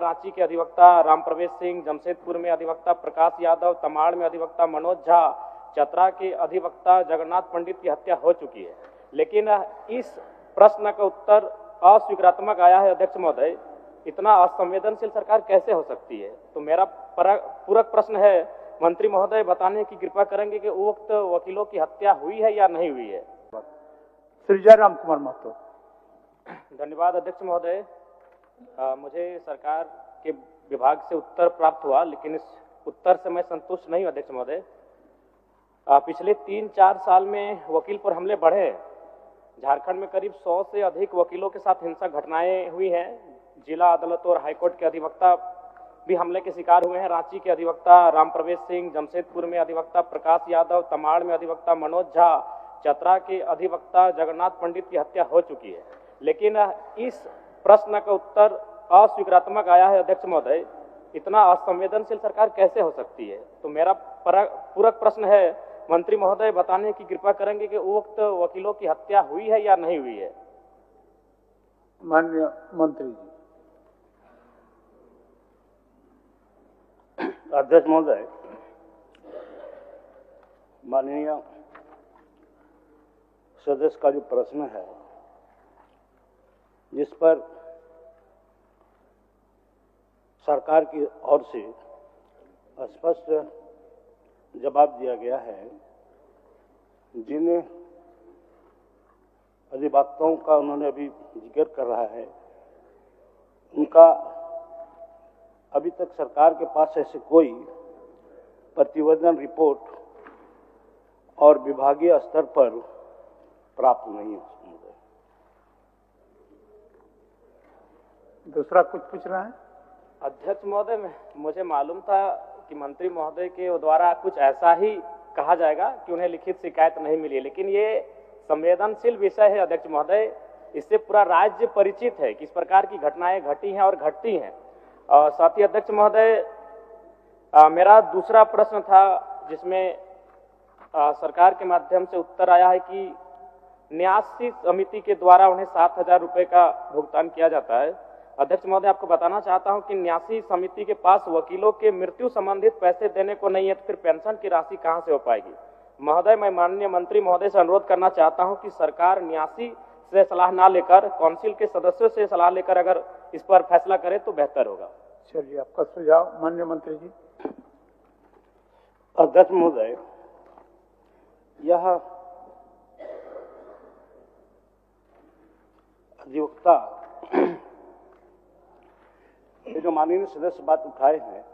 रांची के अधिवक्ता राम प्रवेश सिंह, जमशेदपुर में अधिवक्ता प्रकाश यादव, तमाड़ में अधिवक्ता मनोज झा, चतरा के अधिवक्ता जगन्नाथ पंडित की हत्या हो चुकी है। लेकिन इस प्रश्न का उत्तर अस्वीकारात्मक आया है। अध्यक्ष महोदय, इतना असंवेदनशील सरकार कैसे हो सकती है? तो मेरा पूरक प्रश्न है, मंत्री महोदय बताने की कृपा करेंगे कि उक्त वकीलों की हत्या हुई है या नहीं हुई है? श्री जयराम कुमार महतो। धन्यवाद अध्यक्ष महोदय। मुझे सरकार के विभाग से उत्तर प्राप्त हुआ, लेकिन इस उत्तर से मैं संतुष्ट नहीं हूं अध्यक्ष महोदय। पिछले 3-4 साल में वकील पर हमले बढ़े हैं। झारखंड में करीब 100 से अधिक वकीलों के साथ हिंसक घटनाएं हुई हैं। जिला अदालतों और हाईकोर्ट के अधिवक्ता भी हमले के शिकार हुए हैं। रांची के अधिवक्ता राम प्रवेश सिंह, जमशेदपुर में अधिवक्ता प्रकाश यादव, तमाड़ में अधिवक्ता मनोज झा, चतरा के अधिवक्ता जगन्नाथ पंडित की हत्या हो चुकी है। लेकिन इस प्रश्न का उत्तर अस्वीकारात्मक आया है। अध्यक्ष महोदय, इतना असंवेदनशील सरकार कैसे हो सकती है? तो मेरा पूरक प्रश्न है, मंत्री महोदय बताने की कृपा करेंगे कि उक्त वकीलों की हत्या हुई है या नहीं हुई है? माननीय मंत्री जी। अध्यक्ष महोदय, माननीय सदस्य का जो प्रश्न है, जिस पर सरकार की ओर से स्पष्ट जवाब दिया गया है, जिन अधिवक्ताओं का उन्होंने अभी जिक्र कर रहा है, उनका अभी तक सरकार के पास ऐसे कोई प्रतिवेदन रिपोर्ट और विभागीय स्तर पर प्राप्त नहीं है। दूसरा कुछ पूछ रहा है? अध्यक्ष महोदय, मुझे मालूम था कि मंत्री महोदय के द्वारा कुछ ऐसा ही कहा जाएगा कि उन्हें लिखित शिकायत नहीं मिली है, लेकिन ये संवेदनशील विषय है अध्यक्ष महोदय। इससे पूरा राज्य परिचित है कि इस प्रकार की घटनाएं घटी हैं और घटती हैं। और साथ ही अध्यक्ष महोदय, मेरा दूसरा प्रश्न था, जिसमें सरकार के माध्यम से उत्तर आया है कि न्यासी समिति के द्वारा उन्हें 7,000 रुपए का भुगतान किया जाता है। अध्यक्ष महोदय, आपको बताना चाहता हूं कि न्यासी समिति के पास वकीलों के मृत्यु संबंधित पैसे देने को नहीं है, तो फिर पेंशन की राशि कहां से हो पाएगी? महोदय, मैं माननीय मंत्री महोदय से अनुरोध करना चाहता हूं कि सरकार न्यासी से सलाह ना लेकर काउंसिल के सदस्यों से सलाह लेकर अगर इस पर फैसला करे तो बेहतर होगा। चलिए, आपका सुझाव माननीय मंत्री जी। अध्यक्ष महोदय, यह अधिवक्ता ये जो माननीय सदस्य बात उठाए हैं,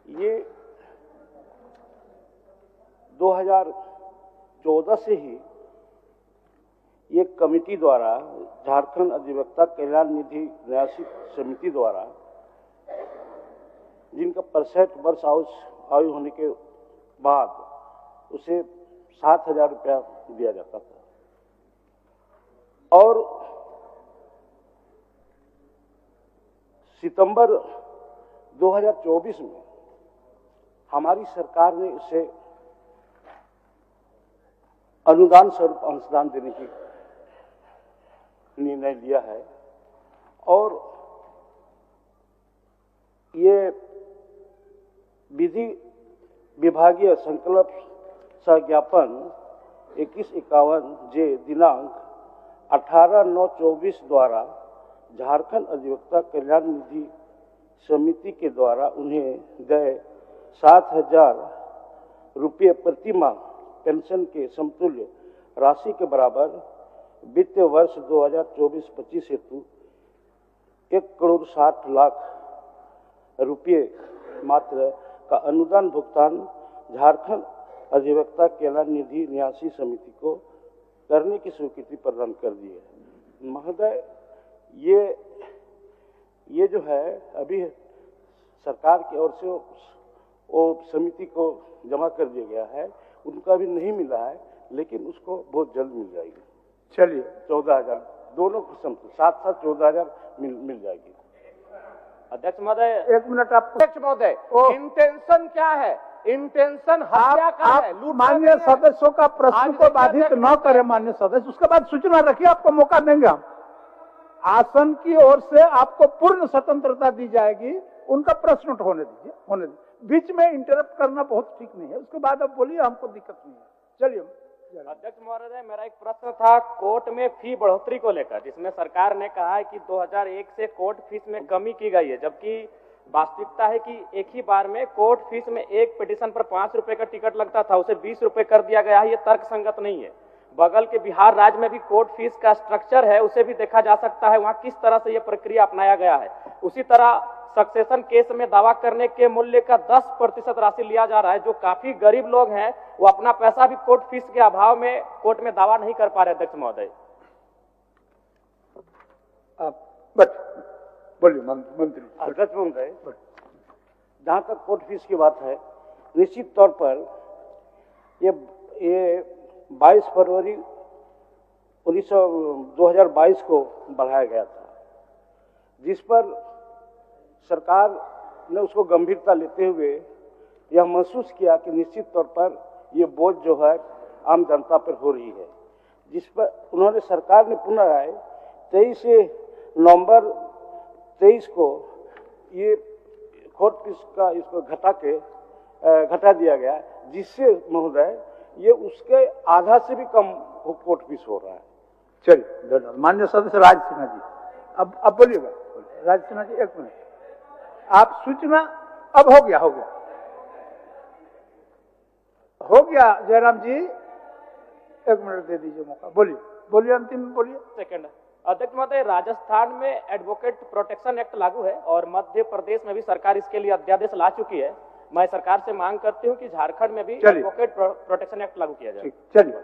ये 2014 से ही ये कमेटी द्वारा, झारखंड अधिवक्ता कल्याण निधि न्यासी समिति द्वारा, जिनका 65 वर्ष आयु होने के बाद उसे 7,000 रुपया दिया जाता था। और सितंबर 2024 में हमारी सरकार ने इसे अनुदान स्वरूप अंशदान देने की निर्णय लिया है। और ये विधि विभागीय संकल्प सज्ञापन 2151 जे दिनांक 18/9/24 द्वारा झारखंड अधिवक्ता कल्याण निधि समिति के द्वारा उन्हें गए 7,000 रुपये प्रति माह पेंशन के समतुल्य राशि के बराबर वित्तीय वर्ष 2024-25 हेतु 1,60,00,000 रुपये मात्र का अनुदान भुगतान झारखंड अधिवक्ता कल्याण निधि न्यासी समिति को करने की स्वीकृति प्रदान कर दी है। महोदय, ये जो है अभी सरकार की ओर से वो समिति को जमा कर दिया गया है, उनका भी नहीं मिला है, लेकिन उसको बहुत जल्द मिल जाएगी। चलिए, 14,000 दोनों किस्म साथ 14,000 मिल जाएगी। अध्यक्ष महोदय, एक मिनट। आप अध्यक्ष महोदय, इंटेंशन क्या है? इंटेंशन हत्या का है, लूट। माननीय सदस्यों का प्रश्न को बाधित न करें माननीय सदस्य, उसके बाद सूचना रखिए, आपको मौका देंगे हम। आसन की ओर से आपको पूर्ण स्वतंत्रता दी जाएगी। उनका प्रश्न होने दीजिए, होने दीजिए। बीच में इंटरप्ट करना बहुत ठीक नहीं है। उसके बाद अब बोलिए, हमको दिक्कत नहीं है। चलिए। अध्यक्ष महोदय, मेरा एक प्रश्न था कोर्ट में फी बढ़ोतरी को लेकर, जिसमें सरकार ने कहा है कि 2001 से कोर्ट फीस में कमी की गई है, जबकि वास्तविकता है कि एक ही बार में कोर्ट फीस में एक पिटीशन पर 5 रुपए का टिकट लगता था, उसे 20 रुपए कर दिया गया है। ये तर्कसंगत नहीं है। बगल के बिहार राज्य में भी कोर्ट फीस का स्ट्रक्चर है, उसे भी देखा जा सकता है वहां किस तरह से यह प्रक्रिया अपनाया गया है। उसी तरह सक्सेशन केस में दावा करने के मूल्य का 10% राशि लिया जा रहा है। जो काफी गरीब लोग हैं वो अपना पैसा भी कोर्ट फीस के अभाव में कोर्ट में दावा नहीं कर पा रहे। अध्यक्ष महोदय, आप बोलिए मंत्री। अध्यक्ष महोदय, जहाँ तक कोर्ट फीस की बात है, निश्चित तौर पर ये 22 फरवरी 2022 को बढ़ाया गया था, जिस पर सरकार ने उसको गंभीरता लेते हुए यह महसूस किया कि निश्चित तौर पर ये बोझ जो है आम जनता पर हो रही है, जिस पर उन्होंने सरकार ने पुनः 23 नवंबर 23 को ये कोर्ट फीस का इसको घटा दिया गया, जिससे महोदय ये उसके आधा से भी कम कोर्ट फीस हो रहा है। चलिए धन्यवाद। माननीय सदस्य राज सिन्हा जी, अब बोलिएगा। राज सिन्हा जी, 1 मिनट। आप सूचना अब हो गया जयराम जी, 1 मिनट दे दीजिए मौका। बोलिए अंतिम बोलिए। सेकंड। अध्यक्ष महोदय, राजस्थान में एडवोकेट प्रोटेक्शन एक्ट लागू है और मध्य प्रदेश में भी सरकार इसके लिए अध्यादेश ला चुकी है। मैं सरकार से मांग करती हूँ कि झारखंड में भी एडवोकेट प्रोटेक्शन एक्ट लागू किया जाए। चलिए।